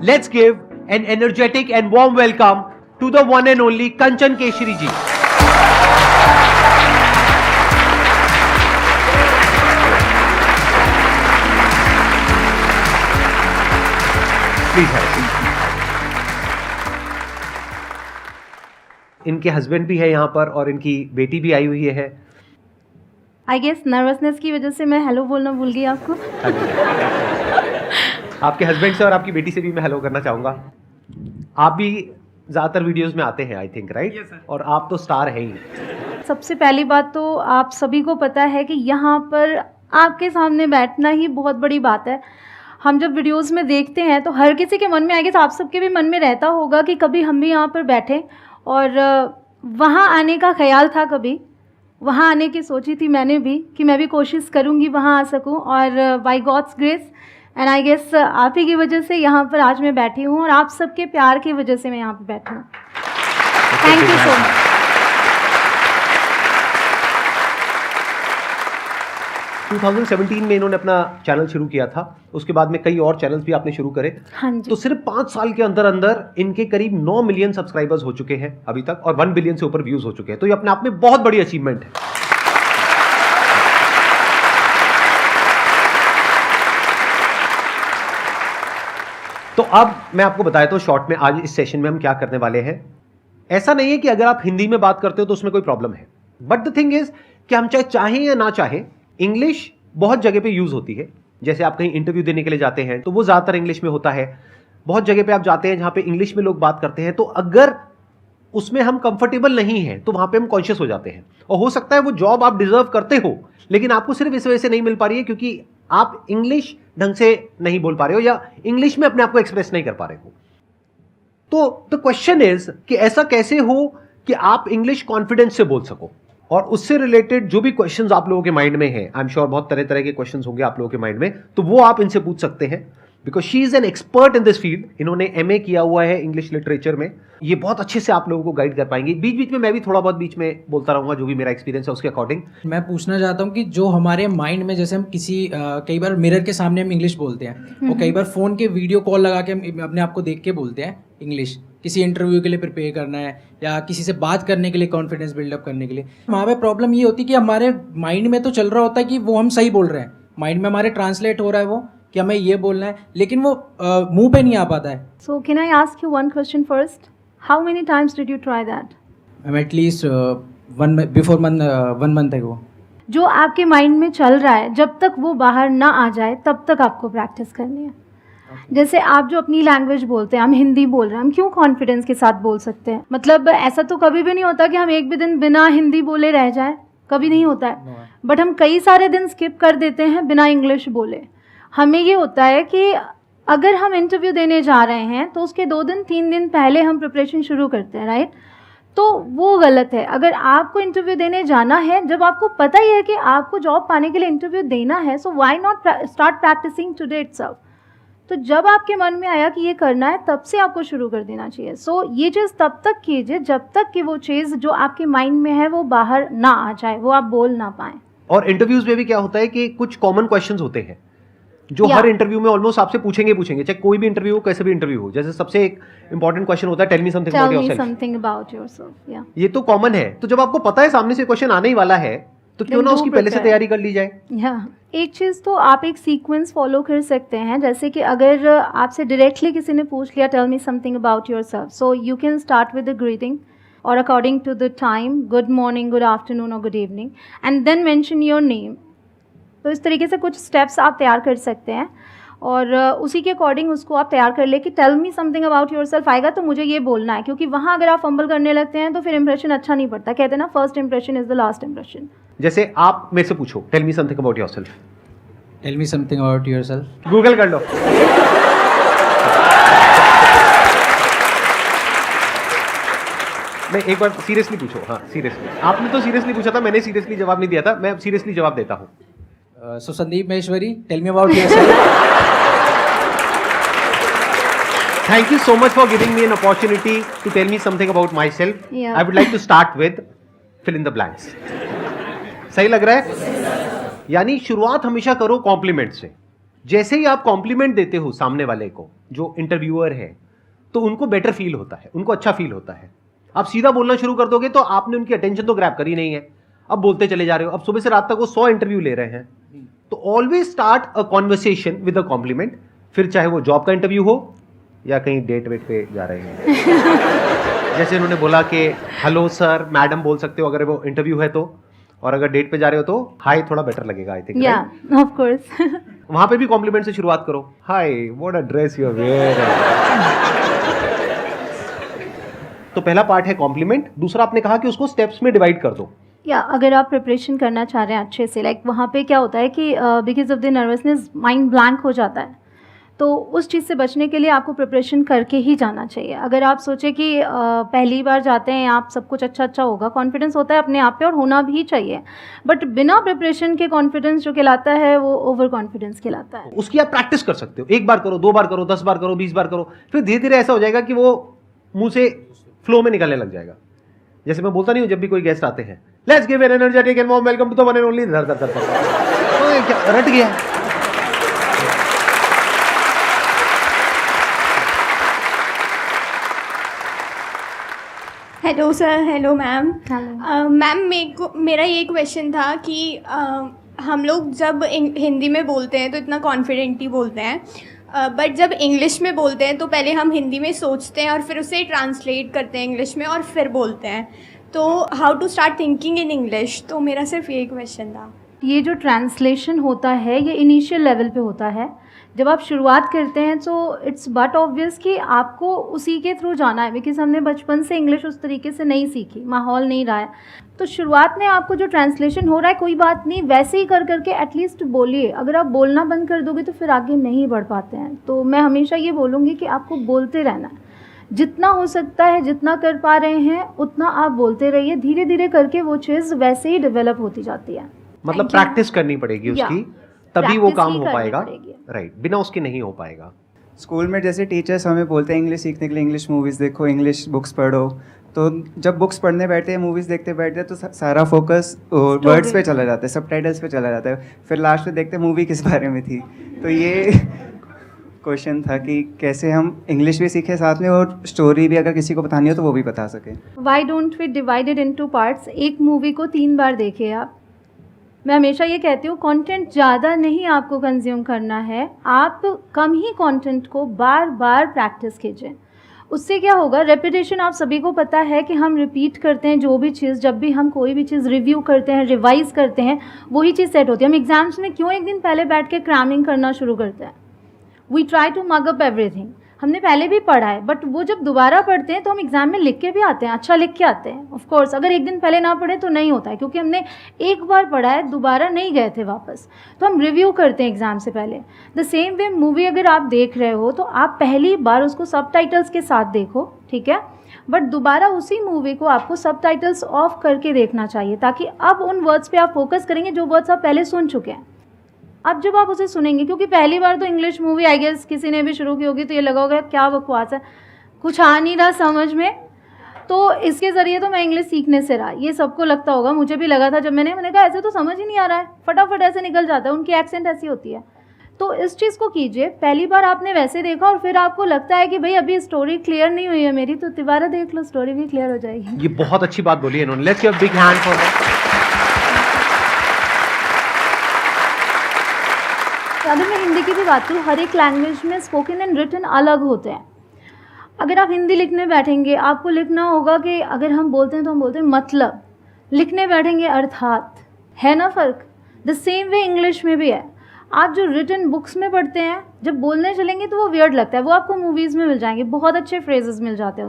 Let's give an energetic and warm welcome to the one and only Kanchan Keshri ji. Please have a seat. इनके husband भी है यहाँ पर और इनकी बेटी भी आई हुई है. आई गेस नर्वसनेस की वजह से मैं हेलो बोलना भूल गई आपको. आपके हस्बैंड से और आपकी बेटी से भी मैं हेलो करना चाहूँगा. आप भी ज़्यादातर वीडियोस में आते हैं I think, right? Yes, sir. और आप तो स्टार हैं ही. सबसे पहली बात तो आप सभी को पता है कि यहाँ पर आपके सामने बैठना ही बहुत बड़ी बात है. हम जब वीडियोस में देखते हैं तो हर किसी के मन में आएगा, आप सबके भी मन में रहता होगा कि कभी हम भी यहाँ पर बैठें. और वहाँ आने का ख्याल था, कभी वहाँ आने की सोची थी मैंने भी कि मैं भी कोशिश करूँगी वहाँ आ सकूँ. और by God's grace and I guess आप ही की वजह से यहाँ पर आज मैं बैठी हूँ और आप सबके प्यार की वजह से मैं यहाँ पर बैठी हूँ. Thank you so much. 2017 में इन्होंने अपना चैनल शुरू किया था. उसके बाद में कई और चैनल्स भी आपने शुरू करे. हाँ जी. तो सिर्फ 5 साल के अंदर अंदर इनके करीब 9 मिलियन सब्सक्राइबर्स हो चुके हैं अभी तक और 1 बिलियन से ऊपर व्यूज हो चुके हैं. तो ये अपने आप में बहुत बड़ी अचीवमेंट है. तो अब मैं आपको बताया तो शॉर्ट में आज इस सेशन में हम क्या करने वाले हैं. ऐसा नहीं है कि अगर आप हिंदी में बात करते हो तो उसमें कोई प्रॉब्लम है, बट द थिंग इज कि हम चाहे चाहें या ना चाहें इंग्लिश बहुत जगह पे यूज होती है. जैसे आप कहीं इंटरव्यू देने के लिए जाते हैं तो वो ज़्यादातर इंग्लिश में होता है. बहुत जगह पे आप जाते हैं जहाँ पे इंग्लिश में लोग बात करते हैं, तो अगर उसमें हम कंफर्टेबल नहीं हैं तो वहाँ पे हम कॉन्शियस हो जाते हैं. और हो सकता है वो जॉब आप डिजर्व करते हो, लेकिन आपको सिर्फ इस वजह से नहीं मिल पा रही है क्योंकि आप इंग्लिश ढंग से नहीं बोल पा रहे हो या इंग्लिश में अपने आप को एक्सप्रेस नहीं कर पा रहे हो. तो द क्वेश्चन इज कि ऐसा कैसे हो कि आप इंग्लिश कॉन्फिडेंस से बोल सको. और उससे रिलेटेड जो भी क्वेश्चंस आप लोगों के माइंड में हैं, आई एम श्योर बहुत तरह तरह के क्वेश्चंस होंगे आप लोगों के माइंड में, तो वो आप इनसे पूछ सकते हैं because she is an expert in this field. इन्होंने एमए किया हुआ है इंग्लिश लिटरेचर में. ये बहुत अच्छे से आप लोगों को गाइड कर पाएंगे. बीच बीच में मैं भी थोड़ा बहुत बीच में बोलता रहूंगा जो भी मेरा एक्सपीरियंस है उसके अकॉर्डिंग. मैं पूछना चाहता हूँ कि जो हमारे माइंड में, जैसे हम किसी कई बार मिरर के सामने हम इंग्लिश बोलते हैं और कई बार फ़ोन के वीडियो कॉल लगा के हम अपने आप को देख के बोलते हैं इंग्लिश, किसी इंटरव्यू के लिए प्रिपेयर करना है या किसी से बात करने के लिए, कॉन्फिडेंस बिल्डअप करने के लिए. वहाँ पे प्रॉब्लम ये होती है कि हमारे माइंड में तो चल रहा होता है कि वो हम सही बोल रहे हैं, माइंड में हमारे ट्रांसलेट हो रहा है वो कि हमें ये बोलना है, लेकिन वो मुंह पे नहीं आ पाता है. So can I ask you one question first? How many times did you try that? At least 1 month ago. जो आपके माइंड में चल रहा है जब तक वो बाहर ना आ जाए तब तक आपको प्रैक्टिस करनी है. जैसे आप जो अपनी लैंग्वेज बोलते हैं, हम हिंदी बोल रहे हैं, हम क्यों कॉन्फिडेंस के साथ बोल सकते हैं? मतलब ऐसा तो कभी भी नहीं होता कि हम एक भी दिन बिना हिंदी बोले रह जाए, कभी नहीं होता है. बट हम कई सारे दिन स्किप कर देते हैं बिना इंग्लिश बोले. हमें ये होता है कि अगर हम इंटरव्यू देने जा रहे हैं तो उसके 2 दिन 3 दिन पहले हम प्रिपरेशन शुरू करते हैं, राइट? तो वो गलत है. अगर आपको इंटरव्यू देने जाना है, जब आपको पता ही है कि आपको जॉब पाने के लिए इंटरव्यू देना है, so why not start practising today itself. तो जब आपके मन में आया कि ये करना है तब से आपको शुरू कर देना चाहिए. सो ये चीज़ तब तक कीजिए जब तक कि वो चीज़ जो आपके माइंड में है वो बाहर ना आ जाए, वो आप बोल ना पाएँ. और इंटरव्यूज में भी क्या होता है कि कुछ कॉमन क्वेश्चंस होते हैं जो हर इंटरव्यू में ऑलमोस्ट आपसे पूछेंगे, चाहे कोई भी इंटरव्यू हो, कैसे भी इंटरव्यू हो. जैसे सबसे एक इंपॉर्टेंट क्वेश्चन होता है tell me something about yourself. ये तो कॉमन है. तो जब आपको पता है सामने से क्वेश्चन आने ही वाला है तो क्यों ना उसकी पहले से तैयारी कर ली जाए. एक चीज़ तो आप एक सीक्वेंस फॉलो कर सकते हैं. जैसे कि अगर आपसे डायरेक्टली किसी ने पूछ लिया tell me something about yourself, so you can start with the greeting और according to the time, good morning, good afternoon और good evening, and then mention your name. तो इस तरीके से कुछ स्टेप्स आप तैयार कर सकते हैं और उसी के अकॉर्डिंग उसको आप तैयार कर ले कि tell me something about yourself आएगा तो मुझे ये बोलना है. क्योंकि वहाँ अगर आप फंबल करने लगते हैं तो फिर इंप्रेशन अच्छा नहीं पड़ता. कहते हैं ना, first impression is the last impression. जैसे आप मेरे से पूछो tell me something about yourself. Tell me something about yourself. Google कर लो. मैं एक बार सीरियसली पूछो. हाँ सीरियसली. आपने तो सीरियसली पूछा था, मैंने सीरियसली जवाब नहीं दिया था. मैं सीरियसली जवाब देता हूँ. So Sandeep Maheshwari, tell me about yourself. Thank you so much for giving me an opportunity to tell me something about myself. Yeah. I would like to start with fill in the blanks. सही लग रहा है? यानी शुरुआत हमेशा करो complement से. जैसे ही आप कॉम्प्लीमेंट देते हो सामने वाले को, जो इंटरव्यूअर है, तो उनको बेटर फील होता है, उनको अच्छा फील होता है। आप सीधा बोलना शुरू कर दोगे तो आपने उनकी अटेंशन तो ग्रैब करी नहीं है, अब बोलते चले जा रहे हो। अब सुबह से रात तक वो 100 इंटरव्यू ले रहे हैं, तो always start a conversation with a compliment, फिर चाहे वो जॉब का इंटरव्यू हो या कहीं डेट वेट पे जा रहे हैं। जैसे उन्होंने बोला कि हेलो सर, मैडम बोल सकते हो अगर वो इंटरव्यू है तो, और अगर डेट पे जा रहे हो तो हाय थोड़ा बेटर लगेगा, आई थिंक। या ऑफ कोर्स। वहां पे भी कॉम्प्लीमेंट से शुरुआत करो, hi what a dress you are wearing. तो पहला पार्ट है कॉम्प्लीमेंट। दूसरा आपने कहा कि उसको स्टेप्स में डिवाइड कर दो। या अगर आप प्रिपरेशन करना चाह रहे हैं अच्छे से, लाइक वहाँ पे क्या होता है कि because of the nervousness mind blank हो जाता है, तो उस चीज़ से बचने के लिए आपको प्रिपरेशन करके ही जाना चाहिए। अगर आप सोचें कि पहली बार जाते हैं आप, सब कुछ अच्छा होगा, कॉन्फिडेंस होता है अपने आप पे और होना भी चाहिए, बट बिना प्रिपरेशन के कॉन्फिडेंस जो कहलाता है वो ओवर कॉन्फिडेंस कहलाता है। उसकी आप प्रैक्टिस कर सकते हो, 1 बार करो, 2 बार करो, 10 बार करो, 20 बार करो, फिर धीरे धीरे ऐसा हो जाएगा कि वो मुंह से फ्लो में निकलने लग जाएगा। जैसे मैं बोलता नहीं हूँ जब भी कोई गेस्ट आते हैं, let's give an energetic and warm welcome to the one and only, धर धर धर धर, क्या रट गया। Hello sir, hello ma'am. Hello. Ma'am मेरा ये क्वेश्चन था कि हम लोग जब हिंदी में बोलते हैं तो इतना कॉन्फिडेंटली बोलते हैं, बट जब इंग्लिश में बोलते हैं तो पहले हम हिंदी में सोचते हैं और फिर उसे ट्रांसलेट करते हैं इंग्लिश में और फिर बोलते हैं। तो how to start thinking in English, तो मेरा सिर्फ यही क्वेश्चन था। ये जो ट्रांसलेशन होता है ये इनिशियल लेवल पे होता है। जब आप शुरुआत करते हैं तो इट्स बट ऑब्वियस कि आपको उसी के थ्रू जाना है, बिकॉज हमने बचपन से इंग्लिश उस तरीके से नहीं सीखी, माहौल नहीं रहा है। तो शुरुआत में आपको जो ट्रांसलेशन हो रहा है कोई बात नहीं, वैसे ही कर करके एटलीस्ट बोलिए। अगर आप बोलना बंद कर दोगे तो फिर आगे नहीं बढ़ पाते हैं। तो मैं हमेशा ये बोलूँगी कि आपको बोलते रहना है, जितना हो सकता है, जितना कर पा रहे हैं उतना आप बोलते रहिए। धीरे धीरे करके वो चीज़ वैसे ही डेवलप होती जाती है। मतलब प्रैक्टिस करनी पड़ेगी उसकी, तभी वो काम हो पाएगा, राइट, बिना उसके नहीं हो पाएगा। स्कूल में जैसे टीचर्स हमें बोलते हैं इंग्लिश सीखने के लिए इंग्लिश मूवीज़ देखो, इंग्लिश बुक्स पढ़ो, तो जब बुक्स पढ़ने बैठते हैं, मूवीज़ देखते बैठते हैं तो सारा फोकस वर्ड्स पे चला जाता है, सबटाइटल्स पे चला जाता है, फिर लास्ट में देखते हैं मूवी किस बारे में थी। तो ये क्वेश्चन था कि कैसे हम इंग्लिश भी सीखें साथ में और स्टोरी भी अगर किसी को बतानी हो तो वो भी बता सकें। Why don't we divided into parts. एक मूवी को 3 बार देखिए आप। मैं हमेशा ये कहती हूँ कंटेंट ज़्यादा नहीं आपको कंज्यूम करना है, आप कम ही कंटेंट को बार बार प्रैक्टिस कीजिए। उससे क्या होगा, रेपिटेशन आप सभी को पता है कि हम रिपीट करते हैं जो भी चीज़, जब भी हम कोई भी चीज़ रिव्यू करते हैं, रिवाइज करते हैं, वही चीज़ सेट होती है। हम एग्जाम्स में क्यों एक दिन पहले बैठ के क्रैमिंग करना शुरू करते हैं? We try to mug up everything. हमने पहले भी पढ़ा है, बट वो जब दोबारा पढ़ते हैं तो हम एग्जाम में लिख के भी आते हैं, अच्छा लिख के आते हैं। ऑफ कोर्स अगर एक दिन पहले ना पढ़े तो नहीं होता है, क्योंकि हमने एक बार पढ़ा है, दोबारा नहीं गए थे वापस। तो हम रिव्यू करते हैं एग्जाम से पहले। द सेम वे मूवी अगर आप देख रहे हो तो आप पहली बार उसको सबटाइटल्स के साथ देखो, ठीक है, बट दोबारा उसी मूवी को आपको सबटाइटल्स ऑफ करके देखना चाहिए, ताकि अब उन वर्ड्स पे आप फोकस करेंगे जो वर्ड्स आप पहले सुन चुके हैं। अब जब आप उसे सुनेंगे, क्योंकि पहली बार तो इंग्लिश मूवी आई गेस किसी ने भी शुरू की होगी तो ये लगा होगा क्या बकवास है, कुछ आ नहीं रहा समझ में। तो इसके ज़रिए तो मैं इंग्लिश सीखने से रहा, ये सबको लगता होगा, मुझे भी लगा था जब मैंने कहा ऐसे तो समझ ही नहीं आ रहा है, फटाफट ऐसे निकल जाता है, उनकी एक्सेंट ऐसी होती है। तो इस चीज़ को कीजिए, पहली बार आपने वैसे देखा और फिर आपको लगता है कि भाई अभी स्टोरी क्लियर नहीं हुई है मेरी, तो दोबारा देख लो, स्टोरी भी क्लियर हो जाएगी। ये बहुत अच्छी बात बोली है इन्होंने, let's give a big hand for that. अगर मैं हिंदी की भी बात करूँ, हर एक लैंग्वेज में स्पोकन एंड रिटन अलग होते हैं। अगर आप हिंदी लिखने बैठेंगे, आपको लिखना होगा कि अगर हम बोलते हैं तो हम बोलते हैं मतलब, लिखने बैठेंगे अर्थात, है ना फ़र्क। द सेम वे इंग्लिश में भी है। आप जो रिटन बुक्स में पढ़ते हैं, जब बोलने चलेंगे तो वो वियर्ड लगता है, वो आपको मूवीज़ में मिल जाएंगे, बहुत अच्छे फ्रेजेस मिल जाते हैं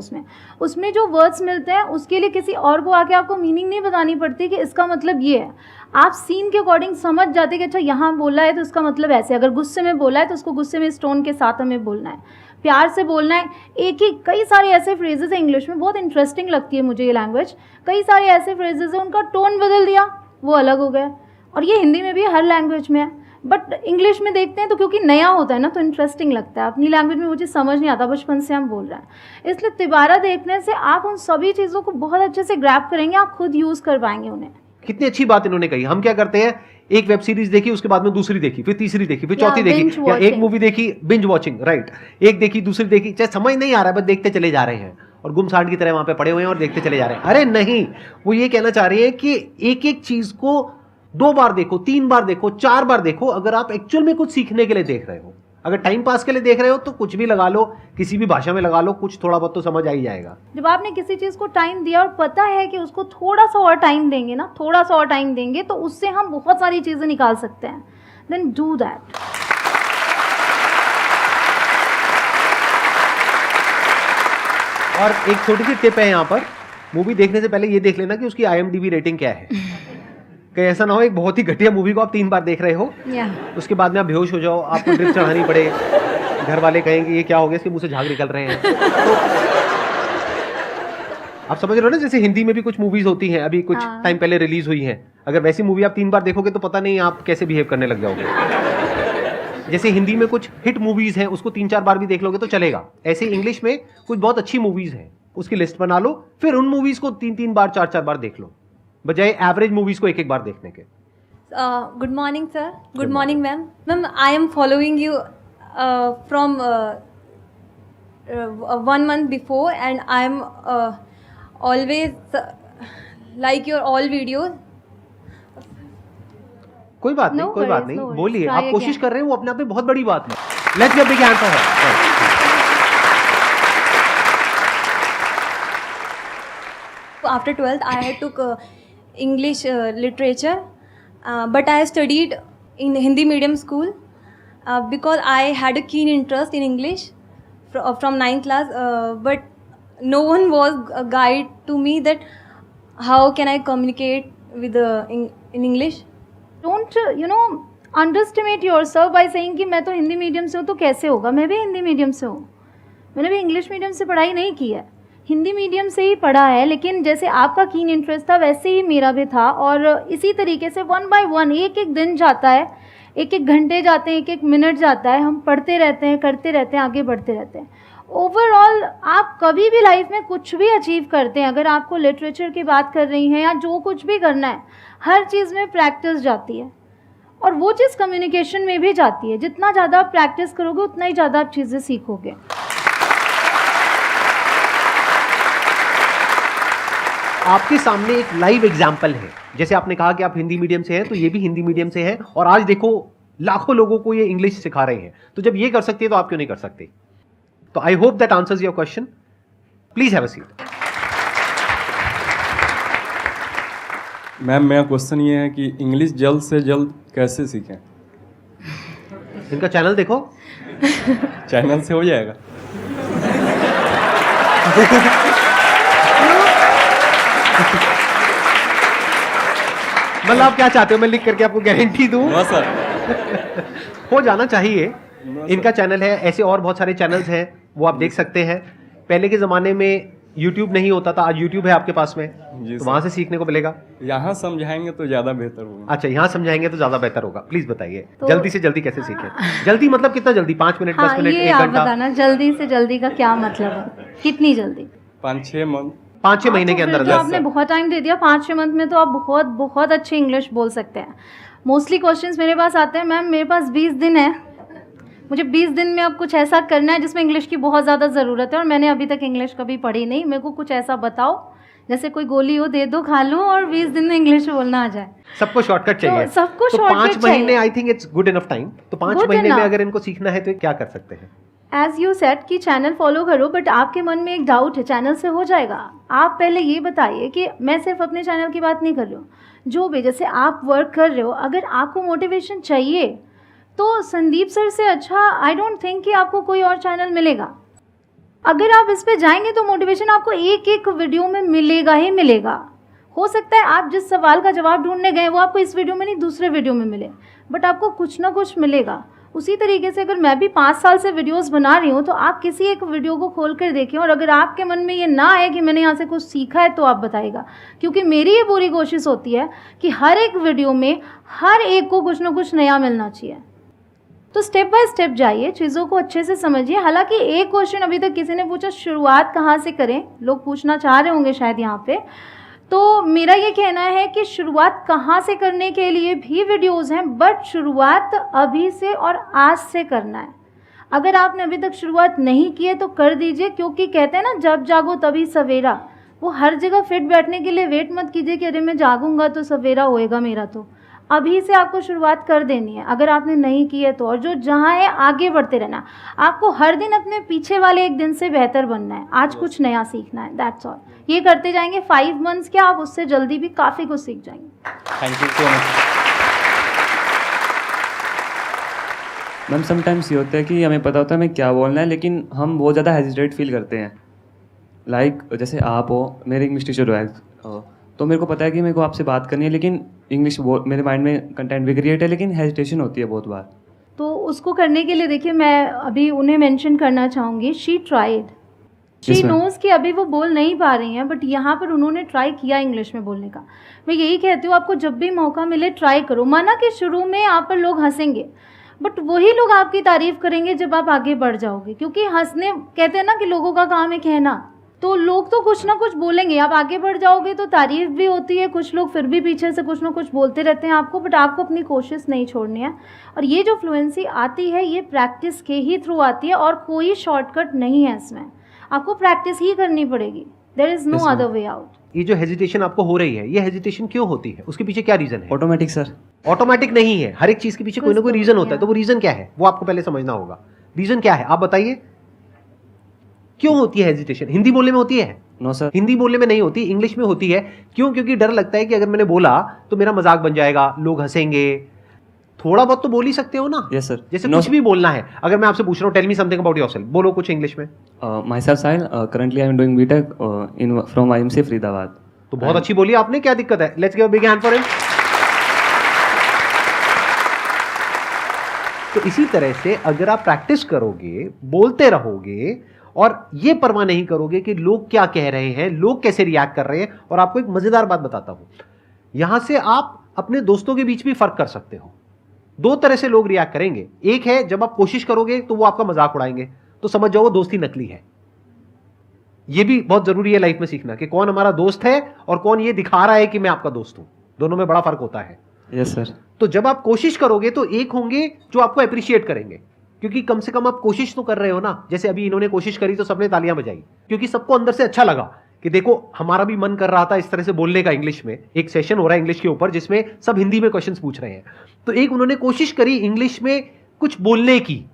उसमें जो वर्ड्स मिलते हैं उसके लिए किसी और को आके आपको मीनिंग नहीं बतानी पड़ती कि इसका मतलब ये है। आप सीन के अकॉर्डिंग समझ जाते कि अच्छा यहाँ बोला है तो इसका मतलब ऐसे, अगर गुस्से में बोला है तो उसको गुस्से में इस टोन के साथ हमें बोलना है, प्यार से बोलना है। कई सारे ऐसे फ्रेजेस हैं इंग्लिश में, बहुत इंटरेस्टिंग लगती है मुझे ये लैंग्वेज। कई सारे ऐसे फ्रेजेस हैं उनका टोन बदल दिया, वो अलग हो गया। और ये हिंदी में भी है, हर लैंग्वेज में है, बट इंग्लिश में देखते हैं तो क्योंकि नया होता है ना तो इंटरेस्टिंग लगता है। अपनी लैंग्वेज में वो चीज़ समझ नहीं आता, बचपन से हम बोल रहे हैं, इसलिए दोबारा देखने से आप उन सभी चीज़ों को बहुत अच्छे से ग्रैब करेंगे, आप खुद यूज़ कर पाएंगे उन्हें। कितनी अच्छी बात इन्होंने कही। हम क्या करते हैं, एक वेब सीरीज देखी, उसके बाद में दूसरी देखी, फिर तीसरी देखी, फिर या चौथी देखी, binge या एक watching. मूवी देखी, बिंज वॉचिंग, राइट, एक देखी दूसरी देखी, चाहे समझ नहीं आ रहा है बस देखते चले जा रहे हैं और गुमसांड की तरह वहां पे पड़े हुए हैं और देखते चले जा रहे हैं। अरे नहीं, वो ये कहना चाह रहे हैं कि एक एक चीज को 2 बार देखो, 3 बार देखो, 4 बार देखो, अगर आप एक्चुअल में कुछ सीखने के लिए देख रहे हो। अगर टाइम पास के लिए देख रहे हो तो कुछ भी लगा लो, किसी भी भाषा में लगा लो, कुछ थोड़ा बहुत तो समझ आ ही जाएगा। जब आपने किसी चीज़ को टाइम दिया और पता है कि उसको थोड़ा सा और टाइम देंगे ना, थोड़ा सा और टाइम देंगे तो उससे हम बहुत सारी चीज़ें निकाल सकते हैं, देन डू दैट। और एक छोटी सी टिप है यहाँ पर, मूवी देखने से पहले ये देख लेना कि उसकी IMDb रेटिंग क्या है। कहीं ऐसा ना हो एक बहुत ही घटिया मूवी को आप 3 बार देख रहे हो, उसके बाद में आप बेहोश हो जाओ, आपको ड्रिप चढ़ानी पड़े, घर वाले कहेंगे ये क्या हो गया, इसके मुंह से झाग निकल रहे हैं। तो आप समझ रहे हो ना, जैसे हिंदी में भी कुछ मूवीज होती हैं, अभी कुछ टाइम पहले रिलीज हुई हैं, अगर वैसी मूवी आप 3 बार देखोगे तो पता नहीं आप कैसे बिहेव करने लग जाओगे। जैसे हिंदी में कुछ हिट मूवीज हैं, उसको 3-4 बार भी देख लोगे तो चलेगा। ऐसे इंग्लिश में कुछ बहुत अच्छी मूवीज हैं, उसकी लिस्ट बना लो, फिर उन मूवीज को 3-3 बार 4-4 बार देख लो, बजाय एवरेज मूवीज को 1-1 बार देखने के। Good morning, sir. Good morning, ma'am. Ma'am, I am following you from 1 month before, and I am always like your all videos. कोई बात नहीं, No कोई बात worries, नहीं, no worries. बोलिए, Try आप कोशिश again. कर रहे हैं, वो अपने आप में बहुत बड़ी बात है। Let's give a big hand for her. After 12th, I had took English literature, but I studied in Hindi medium school because I had a keen interest in English from 9th class. But no one was a guide to me that how can I communicate with in English. Don't underestimate yourself by saying कि मैं तो Hindi medium से हूँ तो कैसे होगा। मैं भी हिंदी मीडियम से हूँ, मैंने भी इंग्लिश मीडियम से पढ़ाई नहीं की है, हिंदी मीडियम से ही पढ़ा है। लेकिन जैसे आपका कीन इंटरेस्ट था वैसे ही मेरा भी था, और इसी तरीके से 1 by 1 एक दिन जाता है, 1 घंटे जाते हैं, 1 मिनट जाता है, हम पढ़ते रहते हैं, करते रहते हैं, आगे बढ़ते रहते हैं। ओवरऑल आप कभी भी लाइफ में कुछ भी अचीव करते हैं, अगर आपको लिटरेचर की बात कर रही हैं या जो कुछ भी करना है, हर चीज़ में प्रैक्टिस जाती है, और वो चीज़ कम्युनिकेशन में भी जाती है। जितना ज़्यादा आप प्रैक्टिस करोगे उतना ही ज़्यादा आप चीज़ें सीखोगे। आपके सामने एक लाइव एग्जाम्पल है, जैसे आपने कहा कि आप हिंदी मीडियम से हैं, तो ये भी हिंदी मीडियम से है, और आज देखो लाखों लोगों को ये इंग्लिश सिखा रहे हैं। तो जब ये कर सकती है तो आप क्यों नहीं कर सकते? तो I hope that answers your question. Please have a seat. Ma'am, मेरा क्वेश्चन ये है कि इंग्लिश जल्द से जल्द कैसे सीखें? इनका चैनल देखो। चैनल से हो जाएगा? मतलब आप क्या चाहते हो, मैं लिख करके आपको गारंटी दूं? No sir. हो जाना चाहिए। इनका चैनल है, ऐसे और बहुत सारे चैनल्स हैं, वो आप देख सकते हैं। पहले के ज़माने में YouTube नहीं होता था, आज YouTube है आपके पास में, जी तो सर। वहाँ से सीखने को मिलेगा। यहाँ समझाएंगे तो ज़्यादा बेहतर होगा। अच्छा, यहाँ समझाएंगे तो ज़्यादा बेहतर होगा। प्लीज़ बताइए, तो- जल्दी से जल्दी कैसे सीखें? जल्दी मतलब कितना जल्दी? 5 मिनट, 10 हाँ, मिनट, ये 1 आप घंटा? बताना, जल्दी से जल्दी का क्या मतलब है, कितनी जल्दी? 5-6 मंथ। 5-6 महीने के तो अंदर फिर तो अंदर। आपने बहुत टाइम दे दिया। 5-6 मंथ में तो आप बहुत बहुत अच्छी इंग्लिश बोल सकते हैं। मोस्टली क्वेश्चंस मेरे पास आते हैं, मैम मेरे पास 20 दिन है, मुझे 20 दिन में अब कुछ ऐसा करना है जिसमें इंग्लिश की बहुत ज़्यादा ज़रूरत है, और मैंने अभी तक इंग्लिश कभी पढ़ी नहीं, मेरे को कुछ ऐसा बताओ जैसे कोई गोली हो दे दो, खा लूँ और 20 दिन में इंग्लिश बोलना आ जाए। सबको शॉर्टकट चाहिए, तो सबको तो shortcut 5 महीने चाहिए। I think it's good enough time. तो 5 Good महीने में enough। अगर इनको सीखना है तो क्या कर सकते हैं? एज़ यू सेड कि चैनल फॉलो करो, बट आपके मन में एक डाउट है, चैनल से हो जाएगा? आप पहले ये बताइए कि मैं सिर्फ अपने चैनल की बात नहीं कर रही हूँ, जो भी जैसे आप वर्क कर रहे हो, अगर आपको मोटिवेशन चाहिए तो संदीप सर से अच्छा आई डोंट थिंक कि आपको कोई और चैनल मिलेगा। अगर आप इस पे जाएंगे तो मोटिवेशन आपको एक एक वीडियो में मिलेगा ही मिलेगा। हो सकता है आप जिस सवाल का जवाब ढूंढने गए वो आपको इस वीडियो में नहीं दूसरे वीडियो में मिले, बट आपको कुछ ना कुछ मिलेगा। उसी तरीके से अगर मैं भी 5 साल से वीडियोस बना रही हूँ तो आप किसी एक वीडियो को खोल कर देखें, और अगर आपके मन में ये ना आए कि मैंने यहाँ से कुछ सीखा है तो आप बताइएगा, क्योंकि मेरी ये पूरी कोशिश होती है कि हर एक वीडियो में हर एक को कुछ ना कुछ नया मिलना चाहिए। तो स्टेप बाय स्टेप जाइए, चीज़ों को अच्छे से समझिए। हालांकि एक क्वेश्चन अभी तक किसी ने पूछा, शुरुआत कहाँ से करें, लोग पूछना चाह रहे होंगे शायद यहाँ पे। तो मेरा ये कहना है कि शुरुआत कहाँ से करने के लिए भी वीडियोस हैं, बट शुरुआत अभी से और आज से करना है। अगर आपने अभी तक शुरुआत नहीं की है तो कर दीजिए, क्योंकि कहते हैं ना जब जागो तभी सवेरा। वो हर जगह फिट बैठने के लिए वेट मत कीजिए कि अरे मैं जागूंगा तो सवेरा होएगा मेरा। तो अभी से आपको शुरुआत कर देनी है अगर आपने नहीं की है तो। और जो जहाँ है आगे बढ़ते रहना। आपको हर दिन अपने पीछे वाले एक दिन से बेहतर बनना है। आज कुछ नया सीखना है, दैट्स ऑल। ये करते जाएंगे 5 मंथ्स क्या, आप उससे जल्दी भी काफ़ी कुछ सीख जाएंगे। Thank you so much. Ma'am sometimes ये होता है कि हमें पता होता है हमें क्या बोलना है, लेकिन हम बहुत ज़्यादा हेजिटेट फील करते हैं। जैसे आप हो, मेरे इंग्लिश टीचर हो, तो मेरे को पता है कि मेरे को आपसे बात करनी है, लेकिन इंग्लिश मेरे माइंड में कंटेंट भी क्रिएट है, लेकिन हेजिटेशन होती है बहुत बार। तो उसको करने के लिए देखिए मैं अभी उन्हें मेंशन करना चाहूँगी, शी ट्राइड, शी नोज़ कि अभी वो बोल नहीं पा रही हैं, बट यहाँ पर उन्होंने ट्राई किया इंग्लिश में बोलने का। मैं यही कहती हूँ आपको जब भी मौका मिले ट्राई करो। माना कि शुरू में आप पर लोग हंसेंगे, बट वही लोग आपकी तारीफ़ करेंगे जब आप आगे बढ़ जाओगे, क्योंकि हंसने कहते हैं ना कि लोगों का काम है कहना, तो लोग तो कुछ ना कुछ बोलेंगे। आप आगे बढ़ जाओगे तो तारीफ़ भी होती है, कुछ लोग फिर भी पीछे से कुछ ना कुछ बोलते रहते हैं आपको, बट आपको अपनी कोशिश नहीं छोड़नी है। और ये जो फ्लुएंसी आती है ये प्रैक्टिस के ही थ्रू आती है, और कोई शॉर्टकट नहीं है इसमें। आपको प्रैक्टिस ही करनी पड़ेगी, there is no other way out. ये जो हेजिटेशन आपको हो रही है, ये हेजिटेशन क्यों होती है, उसके पीछे क्या रीज़न है? Automatic sir. ऑटोमेटिक नहीं है, हर एक चीज़ के पीछे कोई ना कोई रीज़न होता है। तो वो रीज़न क्या है वो आपको पहले समझना होगा। रीज़न क्या है आप बताइए, क्यों होती है हेजिटेशन? हिंदी बोलने में होती है? No sir. हिंदी बोलने में नहीं होती, इंग्लिश में होती है। क्यों? क्योंकि डर लगता है कि अगर मैंने बोला तो मेरा मजाक बन जाएगा, लोग हंसेंगे। थोड़ा बहुत तो बोल ही सकते हो ना। Yes sir. जैसे कुछ भी बोलना है, अगर मैं आपसे पूछ रहा हूँ tell me something about yourself, बोलो कुछ इंग्लिश में। Myself Sahil, currently I am doing BTech in from IMC Faridabad. तो बहुत अच्छी बोली आपने, क्या दिक्कत है? Let's give a big hand for him. तो इसी तरह से अगर आप प्रैक्टिस करोगे, बोलते रहोगे और ये परवाह नहीं करोगे कि लोग क्या कह रहे हैं, लोग कैसे रिएक्ट कर रहे हैं। और आपको एक मजेदार बात बताता हूं, यहां से आप अपने दोस्तों के बीच भी फर्क कर सकते हो। 2 तरह से लोग रिएक्ट करेंगे। एक है जब आप कोशिश करोगे तो वो आपका मजाक उड़ाएंगे, तो समझ जाओ वो दोस्ती नकली है। ये भी बहुत जरूरी है लाइफ में सीखना कि कौन हमारा दोस्त है और कौन ये दिखा रहा है कि मैं आपका दोस्त हूं। दोनों में बड़ा फर्क होता है। Yes sir. तो जब आप कोशिश करोगे तो एक होंगे जो आपको अप्रिशिएट करेंगे, क्योंकि कम से कम आप कोशिश तो कर रहे हो ना। जैसे अभी इन्होंने कोशिश करी तो सबने तालियां बजाई, क्योंकि सबको अंदर से अच्छा लगा कि देखो हमारा भी मन कर रहा था इस तरह से बोलने का इंग्लिश में। एक सेशन हो रहा है इंग्लिश के ऊपर जिसमें सब हिंदी में क्वेश्चंस पूछ रहे हैं, तो एक उन्होंने कोशिश करी इंग्लिश में कुछ बोलने की,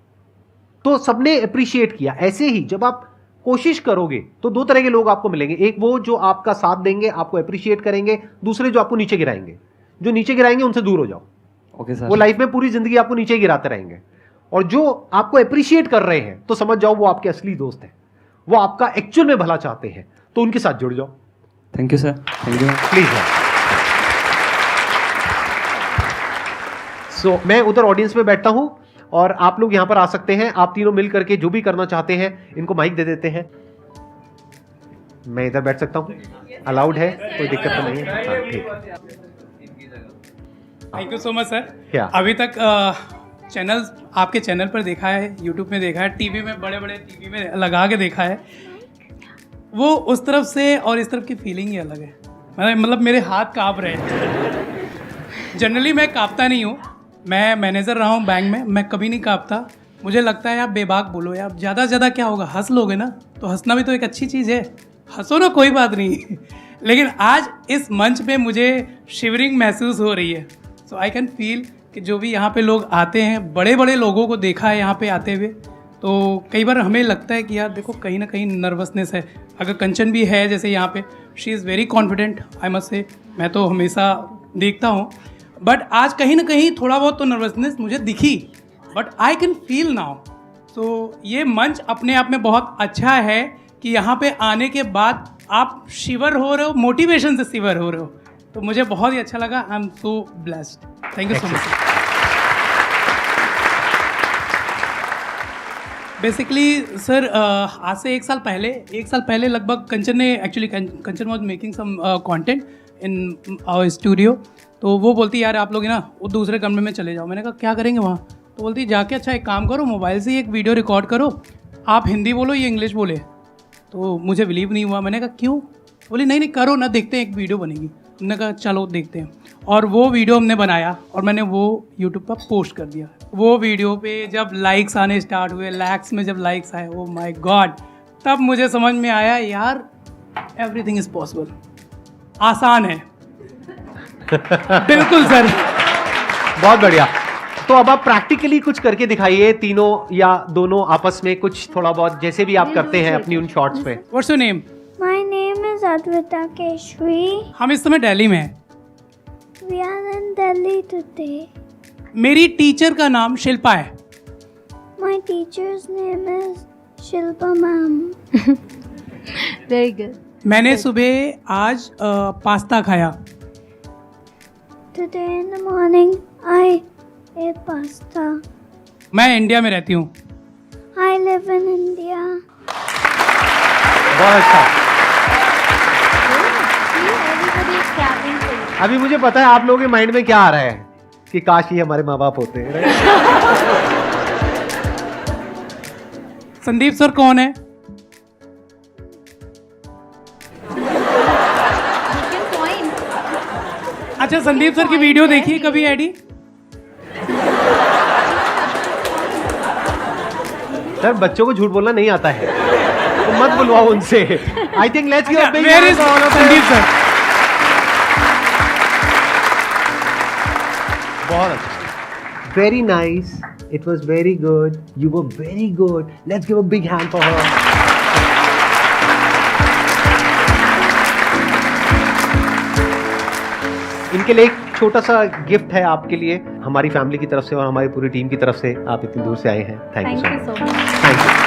तो सबने अप्रिशिएट किया। ऐसे ही जब आप कोशिश करोगे तो 2 तरह के लोग आपको मिलेंगे। एक वो जो आपका साथ देंगे, आपको अप्रिशिएट करेंगे। दूसरे जो आपको नीचे गिराएंगे। जो नीचे गिराएंगे उनसे दूर हो जाओ। Okay sir. वो लाइफ में पूरी जिंदगी आपको नीचे गिराते रहेंगे। और जो आपको अप्रिशिएट कर रहे हैं तो समझ जाओ वो आपके असली दोस्त हैं, वो आपका एक्चुअल में भला चाहते हैं, तो उनके साथ जुड़ जाओ। Thank you sir. Thank you please. So मैं उधर ऑडियंस में बैठता हूं और आप लोग यहां पर आ सकते हैं। आप तीनों मिल करके जो भी करना चाहते हैं, इनको माइक दे देते हैं। मैं इधर बैठ सकता हूं, अलाउड है, कोई दिक्कत तो नहीं है? हाँ, ठीक। Thank you so much sir. क्या? अभी तक चैनल आपके चैनल पर देखा है, यूट्यूब में देखा है, टीवी में बड़े बड़े टीवी में लगा के देखा है। वो उस तरफ से और इस तरफ की फीलिंग ही अलग है। मतलब मेरे हाथ काँप रहे हैं। जनरली मैं काँपता नहीं हूँ, मैं मैनेजर रहा हूँ बैंक में, मैं कभी नहीं काँपता। मुझे लगता है आप बेबाक बोलो यार, ज़्यादा से ज़्यादा क्या होगा, हंस लोगे ना, तो हंसना भी तो एक अच्छी चीज़ है, हंसो ना, कोई बात नहीं। लेकिन आज इस मंच पे मुझे शिवरिंग महसूस हो रही है। सो आई कैन फील कि जो भी यहाँ पे लोग आते हैं, बड़े बड़े लोगों को देखा है यहाँ पे आते हुए, तो कई बार हमें लगता है कि यार देखो कहीं ना कहीं नर्वसनेस है। अगर कंचन भी है जैसे यहाँ पे, she is very confident, I must say, मैं तो हमेशा देखता हूँ, बट आज कहीं ना कहीं थोड़ा बहुत तो नर्वसनेस मुझे दिखी, but I can feel now. So ये मंच अपने आप में बहुत अच्छा है कि यहाँ पे आने के बाद आप शिवर हो रहे हो, मोटिवेशन से शिवर हो रहे हो, तो मुझे बहुत ही अच्छा लगा। I am so blessed. Thank you so much. Basically sir आज से एक साल पहले लगभग कंचन ने actually Kanchan was making some content in our studio, तो वो बोलती यार आप लोग ना वो दूसरे कमरे में चले जाओ। मैंने कहा क्या करेंगे वहाँ? तो बोलती जाके अच्छा एक काम करो, मोबाइल से ही एक वीडियो रिकॉर्ड करो, आप हिंदी बोलो ये इंग्लिश बोले। तो मुझे बिलीव नहीं हुआ। मैंने कहा क्यों? बोली नहीं नहीं करो ना, देखते हैं, एक वीडियो बनेगी। हमने कहा चलो देखते हैं, और वो वीडियो हमने बनाया और मैंने वो यूट्यूब पर पोस्ट कर दिया। वो वीडियो पे जब लाइक्स आने स्टार्ट हुए, लैक्स में जब लाइक्स आए, ओ माय गॉड, तब मुझे समझ में आया यार एवरीथिंग इज पॉसिबल, आसान है। बिल्कुल सर। बहुत बढ़िया। तो अब आप प्रैक्टिकली कुछ करके दिखाइए, तीनों या दोनों आपस में कुछ थोड़ा बहुत, जैसे भी आप करते हैं अपनी उन शॉर्ट्स पे। What's your name? My name is Advita Keshri. हम इस समय दिल्ली में हैं। We are in Delhi today. मेरी टीचर का नाम शिल्पा है। My teacher's name is Shilpa ma'am. Very good. मैंने सुबह आज पास्ता खाया। Today in the morning, I ate pasta. मैं इंडिया में रहती हूँ। I live in India. बहुत अच्छा। अभी मुझे पता है आप लोगों के माइंड में क्या आ रहा है कि काश ये हमारे माँ बाप होते हैं। संदीप सर कौन है? अच्छा, संदीप सर की वीडियो देखिए कभी एडी? सर बच्चों को झूठ बोलना नहीं आता है, तो मत बुलवाओ उनसे। I think let's give a big where is Sandeep sir? बहुत अच्छा, very nice, it was very good, you were very good, let's give a big hand for her. इनके लिए एक छोटा सा गिफ्ट है आपके लिए, हमारी फैमिली की तरफ से और हमारी पूरी टीम की तरफ से। आप इतनी दूर से आए हैं, thank you so much. Thank you.